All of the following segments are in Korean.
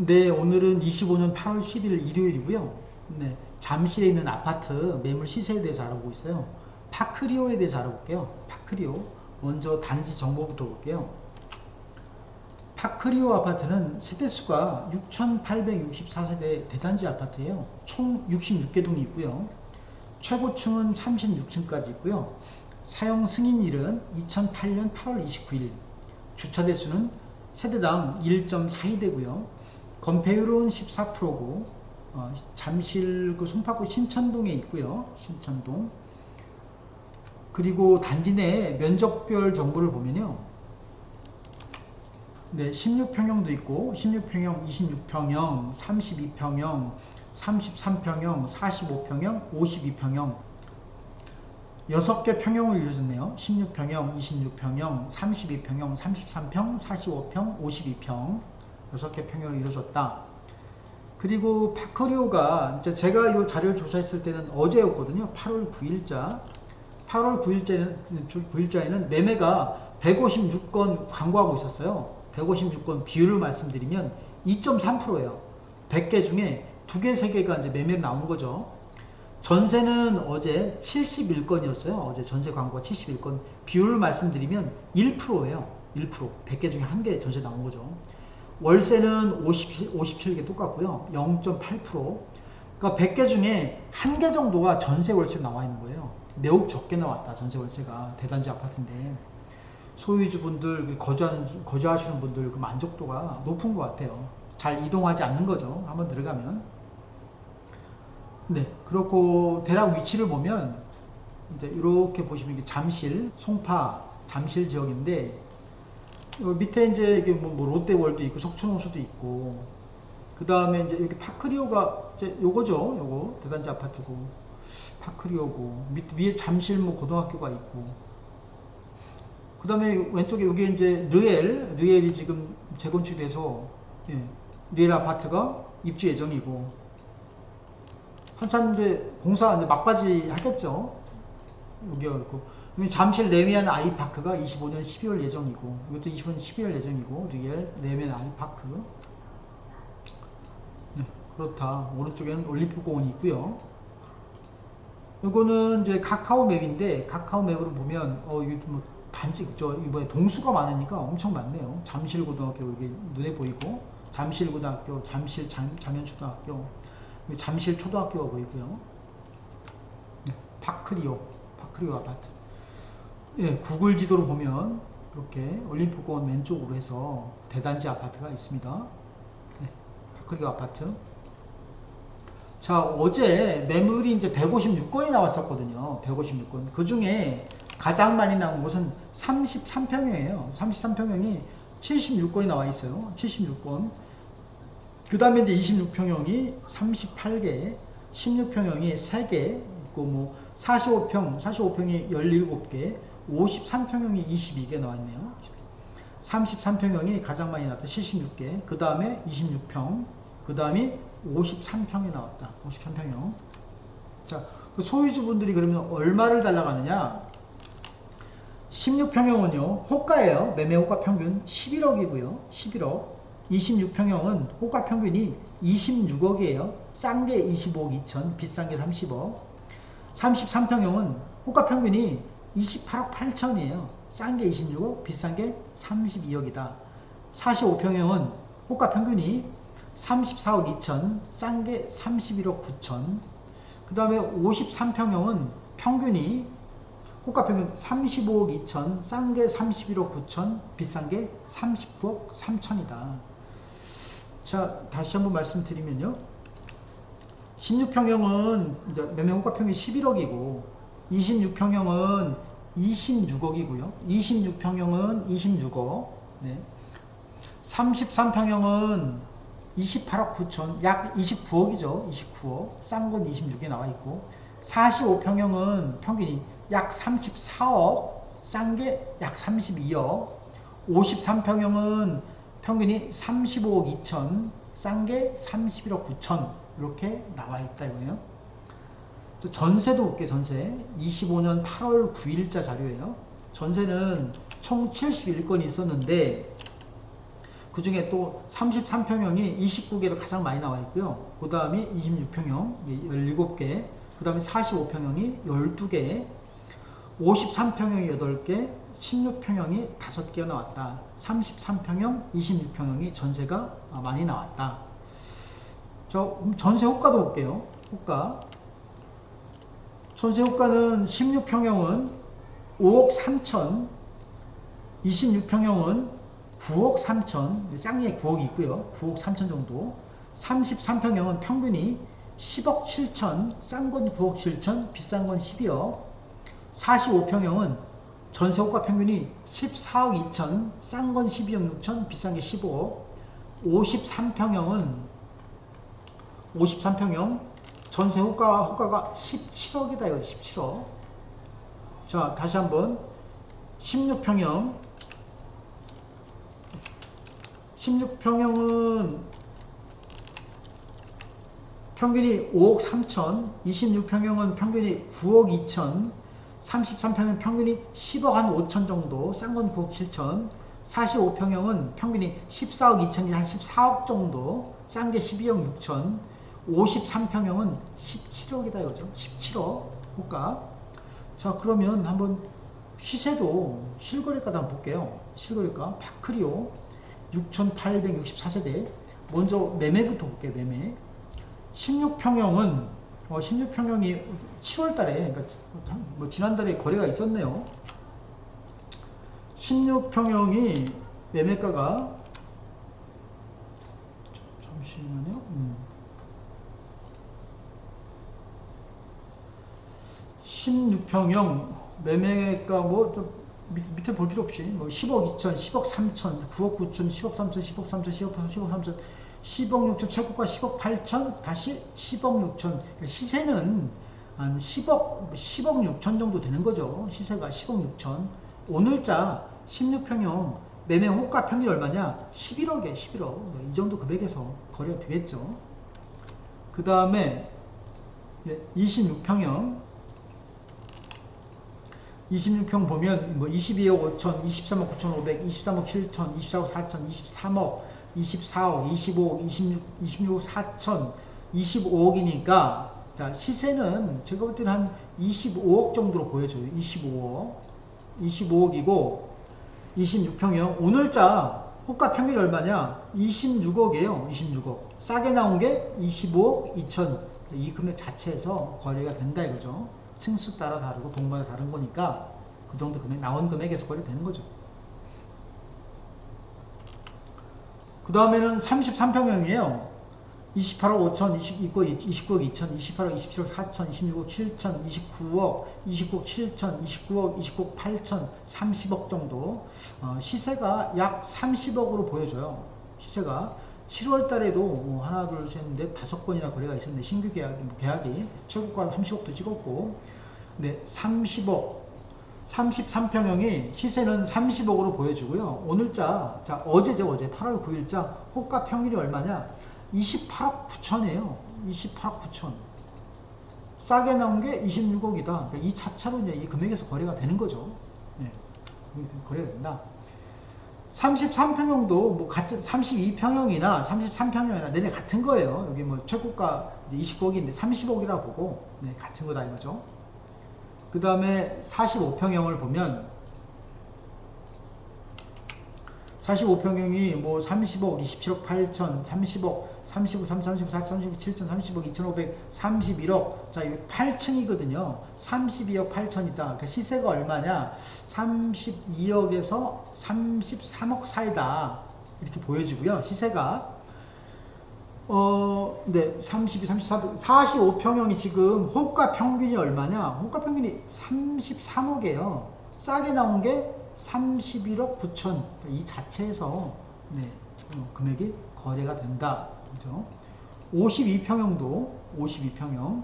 네, 오늘은 25년 8월 10일 일요일이고요. 네, 잠실에 있는 아파트 매물 시세에 대해서 알아보고 있어요. 파크리오에 대해서 알아볼게요. 파크리오. 먼저 단지 정보부터 볼게요. 파크리오 아파트는 세대수가 6,864세대 대단지 아파트예요. 총 66개 동이 있고요. 최고층은 36층까지 있고요. 사용 승인일은 2008년 8월 29일. 주차 대수는 세대당 1.42대고요. 건폐율은 14%고 잠실 그 송파구 신천동에 있고요. 신천동. 그리고 단지 내 면적별 정보를 보면요. 네, 16평형도 있고 16평형, 26평형, 32평형, 33평형, 45평형, 52평형 6개 평형을 이루어졌네요. 16평형, 26평형, 32평형, 33평, 45평, 52평 6개 평형을 이루어졌다. 그리고 파크리오가 이제 제가 이 자료를 조사했을 때는 어제였거든요. 8월 9일자. 8월 9일자에는 매매가 156건 광고하고 있었어요. 156건 비율을 말씀드리면 2.3%예요. 100개 중에 2개, 3개가 이제 매매로 나온 거죠. 전세는 어제 71건이었어요. 어제 전세 광고가 71건. 비율을 말씀드리면 1%예요. 1%. 100개 중에 1개 전세 나온 거죠. 월세는 57개 똑같고요. 0.8%. 그러니까 100개 중에 1개 정도가 전세 월세 나와 있는 거예요. 매우 적게 나왔다. 전세 월세가. 대단지 아파트인데. 소유주분들, 거주하시는 분들 그 만족도가 높은 것 같아요. 잘 이동하지 않는 거죠. 한번 들어가면. 네. 그렇고 대략 위치를 보면 이렇게 보시면 이게 잠실, 송파, 잠실 지역인데 밑에 이제 이게 뭐 롯데월도 있고 석촌호수도 있고 그 다음에 이제 여기 파크리오가 이제 요거죠. 요거 대단지 아파트고 파크리오고 위에 잠실 뭐 고등학교가 있고 그 다음에 왼쪽에 여기 이제 르엘이 지금 재건축돼서 예, 르엘 아파트가 입주 예정이고 한참 이제 공사 이제 막바지 하겠죠. 여기가 있고 잠실 레미안 아이파크가 25년 12월 예정이고 이것도 25년 12월 예정이고 르엘 레미안 아이파크. 네, 그렇다. 오른쪽에는 올림픽공원이 있고요. 이거는 이제 카카오 맵인데 카카오 맵으로 보면 이거 뭐 단지 이번에 동수가 많으니까 엄청 많네요. 잠실고등학교 이게 눈에 보이고 잠실고등학교, 잠실 장현초등학교, 잠실초등학교가 보이고요. 네, 파크리오 아파트. 예, 구글 지도로 보면 이렇게 올림픽공원 왼쪽으로 해서 대단지 아파트가 있습니다. 네, 파크리오 아파트. 자, 어제 매물이 이제 156건이 나왔었거든요. 156건. 그 중에 가장 많이 나온 곳은 33평형이에요. 33평형이 76건이 나와 있어요. 76건. 그 다음에 이제 26평형이 38개, 16평형이 3개 있고, 뭐, 45평이 17개, 53평형이 22개 나와 있네요. 33평형이 가장 많이 나왔다. 76개. 그 다음에 26평. 그 다음에 53평이 나왔다. 53평형. 자, 그 소유주분들이 그러면 얼마를 달라가느냐? 16평형은요, 호가예요. 매매 호가 평균 11억이고요. 11억. 26평형은 호가 평균이 26억이에요. 싼 게 25억 2천, 비싼 게 30억. 33평형은 호가 평균이 28억 8천이에요. 싼 게 26억, 비싼 게 32억이다. 45평형은 호가 평균이 34억 2천, 싼 게 31억 9천. 그 다음에 53평형은 평균이 호가 평균 35억 2천, 싼 게 31억 9천, 비싼 게 39억 3천이다. 자, 다시 한번 말씀드리면요. 16평형은 매매 호가 평균 11억이고 26평형은 26억이고요. 26평형은 26억. 네. 33평형은 28억 9천, 약 29억이죠. 29억. 싼 건 26에 나와 있고 45평형은 평균이 약 34억, 싼 게 약 32억. 53평형은 평균이 35억 2천, 싼 게 31억 9천 이렇게 나와 있다 이거예요. 전세도 볼게요. 전세 25년 8월 9일자 자료예요. 전세는 총 71건이 있었는데 그 중에 또 33평형이 29개로 가장 많이 나와 있고요. 그 다음에 26평형 17개, 그 다음에 45평형이 12개, 53평형이 8개, 16평형이 5개가 나왔다. 33평형, 26평형이 전세가 많이 나왔다. 그럼 전세 호가도 볼게요. 호가. 전세 호가는 16평형은 5억 3천, 26평형은 9억 3천, 짱리에 9억이 있고요. 9억 3천 정도. 33평형은 평균이 10억 7천, 싼 건 9억 7천, 비싼 건 12억. 45평형은 전세호가 평균이 14억 2천, 싼 건 12억 6천, 비싼 게 15억. 53평형 전세호가가 17억이다. 이거 17억. 자, 다시 한번 16평형 16평형은 평균이 5억 3천, 26평형은 평균이 9억 2천, 33평형 평균이 10억 한 5천 정도, 싼 건 9억 7천, 45평형은 평균이 14억 2천이 한 14억 정도, 싼 게 12억 6천, 53평형은 17억이다 이거죠. 17억 호가. 자, 그러면 한번 시세도 실거래가도 한번 볼게요. 실거래가 파크리오 6,864세대. 먼저 매매부터 볼게요. 매매. 16평형은 16평형이 7월달에, 그러니까 뭐 지난달에 거래가 있었네요. 16평형이 매매가가 잠시만요. 16평형 매매가 뭐 밑에 볼 필요 없이 뭐 10억 2천, 10억 3천, 9억 9천, 10억 3천, 10억 3천, 10억 3천, 10억 3천, 10억 6천, 최고가 10억 8천, 다시 10억 6천. 그러니까 시세는 한 10억 6천 정도 되는 거죠. 시세가 10억 6천. 오늘자 16평형 매매 호가 평균이 얼마냐? 11억에 11억. 이 정도 금액에서 거래가 되겠죠. 그 다음에 26평형 26평 보면 뭐 22억 5천, 23억 9천 5백, 23억 7천, 24억 4천, 23억, 24억, 25억, 26억 4천, 25억이니까 자, 시세는 제가 볼 때는 한 25억 정도로 보여져요. 25억이고 26평형 오늘자 호가 평균이 얼마냐? 26억이에요. 26억. 싸게 나온 게 25억 2천. 이 금액 자체에서 거래가 된다 이거죠. 층수 따라 다르고 동마다 다른 거니까 그 정도 금액, 나온 금액에서 거래 되는 거죠. 그 다음에는 33평형이에요. 28억 5천, 29억 2천, 28억 27억 4천, 26억 7천, 29억 7천, 29억 8천, 30억 정도. 시세가 약 30억으로 보여져요. 시세가 7월 달에도 하나, 둘, 셋, 넷, 5건이나 거래가 있었는데 신규 계약이 최고가 30억도 찍었고, 네, 30억, 33평형이 시세는 30억으로 보여주고요. 오늘자, 자, 어제죠, 어제 8월 9일자 호가 평균이 얼마냐? 28억 9천이에요. 28억 9천. 싸게 나온 게 26억이다. 그러니까 이 자체로 이제 이 금액에서 거래가 되는 거죠. 네, 거래가 된다. 33평형도 뭐 같은 32평형이나 33평형이나 내내 같은 거예요. 여기 뭐 최고가 29억인데 30억이라 보고 네, 같은 거다 이거죠. 그 다음에 45평형을 보면 45평형이 뭐 30억, 27억 8천, 30억, 35, 30, 34, 35, 7천, 30억, 2,500, 31억. 자, 이거 8층이거든요. 32억 8천이다. 그러니까 시세가 얼마냐? 32억에서 33억 사이다. 이렇게 보여지고요. 시세가. 네, 32, 34, 45평형이 지금 호가 평균이 얼마냐? 호가 평균이 33억이에요. 싸게 나온 게 31억 9천. 이 자체에서 네, 금액이 거래가 된다. 그죠? 52평형도 52평형은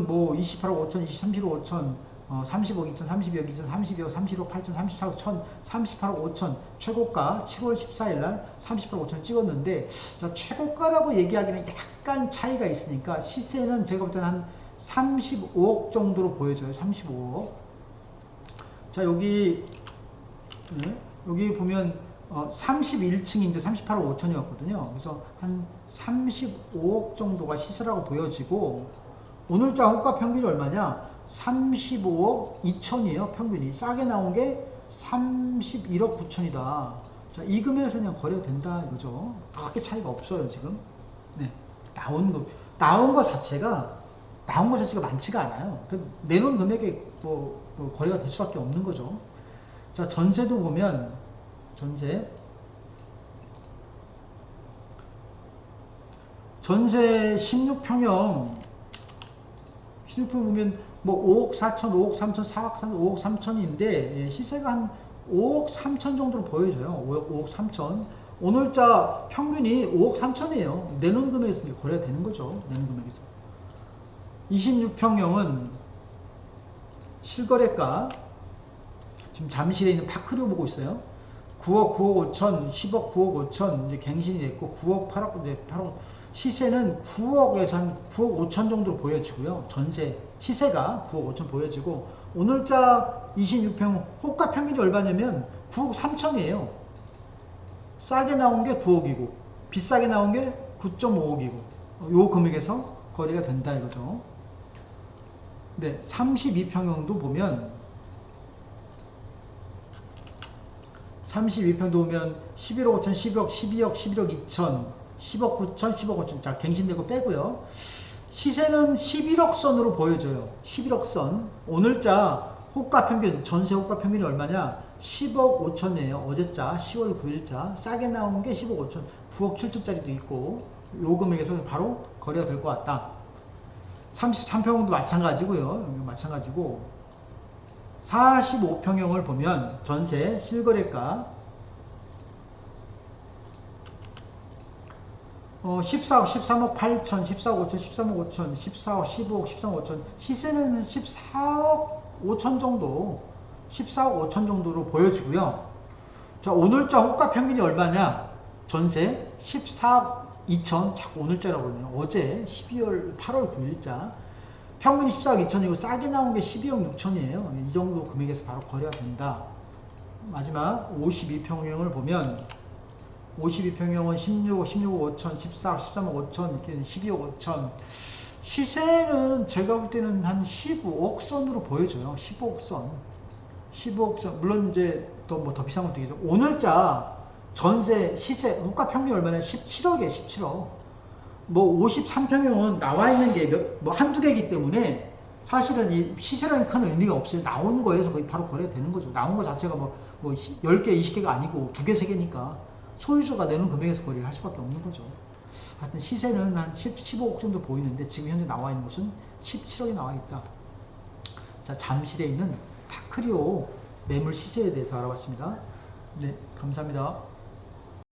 뭐 28억 5천, 23억 5천, 30억 2천, 32억 2천, 32억, 30억 8천, 34억 1천, 38억 5천, 최고가 7월 14일날 38억 5천 찍었는데, 자, 최고가라고 얘기하기는 약간 차이가 있으니까 시세는 제가 볼 때는 한 35억 정도로 보여져요. 35억. 자, 여기 네, 여기 보면 31층이 이제 38억 5천이었거든요. 그래서 한 35억 정도가 시세라고 보여지고 오늘자 호가 평균이 얼마냐? 35억 2천이에요. 평균이 싸게 나온 게 31억 9천이다. 자, 이 금액에서 그냥 거래가 된다 이거죠. 크게 차이가 없어요 지금. 네, 나온 거 자체가 많지가 않아요. 내놓은 금액에 뭐 거래가 될 수밖에 없는 거죠. 자, 전세도 보면 전세 16평형 보면 뭐 5억 4천, 5억 3천, 4억 3천, 5억 3천인데 시세가 한 5억 3천 정도로 보여져요. 5억 3천. 오늘자 평균이 5억 3천이에요. 내놓은 금액에서 거래가 되는 거죠. 내놓은 금액에서. 26평형은 실거래가 지금 잠실에 있는 파크리오 보고 있어요. 9억 9억 5천, 10억 9억 5천 이제 갱신이 됐고 9억 8억, 네, 8억 시세는 9억에서 한 9억 5천 정도로 보여지고요. 전세 시세가 9억 5천 보여지고 오늘자 26평 호가 평균이 얼마냐면 9억 3천이에요. 싸게 나온 게 9억이고 비싸게 나온 게 9.5억이고 요 금액에서 거래가 된다 이거죠. 네, 32평형도 보면 32평도 보면 11억 5천, 10억, 12억, 11억 2천, 10억 9천, 10억 5천. 자, 갱신되고 빼고요. 시세는 11억 선으로 보여져요. 11억 선. 오늘자 호가 평균, 전세 호가 평균이 얼마냐? 10억 5천이에요. 어제자 10월 9일자 싸게 나온 게 10억 5천, 9억 7천짜리도 있고 요 금액에서 바로 거래가 될 것 같다. 33평도 마찬가지고요. 마찬가지고 45평형을 보면 전세 실거래가 14억, 13억 8천, 14억 5천, 13억 5천, 14억, 15억, 13억 5천 시세는 14억 5천 정도 14억 5천 정도로 보여지고요. 자, 오늘자 호가 평균이 얼마냐? 전세 14억 2천, 자꾸 오늘자라고 그러네요. 어제 8월 9일자 평균이 14억 2천이고 싸게 나온 게 12억 6천이에요. 이 정도 금액에서 바로 거래가 된다. 마지막 52평형을 보면 52평형은 16억, 16억 5천, 14억, 13억 5천, 이렇게 12억 5천. 시세는 제가 볼 때는 한 15억 선으로 보여져요. 15억 선. 15억 선. 물론 이제 더 비싼 것도 있겠죠. 오늘자 전세 시세 호가 평균이 얼마냐? 17억이에요. 17억. 뭐 53평형은 나와 있는 게 한두 개이기 때문에 사실은 이 시세라는 큰 의미가 없어요. 나온 거에서 거의 바로 거래가 되는 거죠. 나온 거 자체가 뭐 10개, 20개가 아니고 2개, 3개니까 소유주가 내는 금액에서 거래를 할 수밖에 없는 거죠. 하여튼 시세는 한 15억 정도 보이는데 지금 현재 나와 있는 것은 17억이 나와 있다. 자, 잠실에 있는 파크리오 매물 시세에 대해서 알아봤습니다. 네, 감사합니다.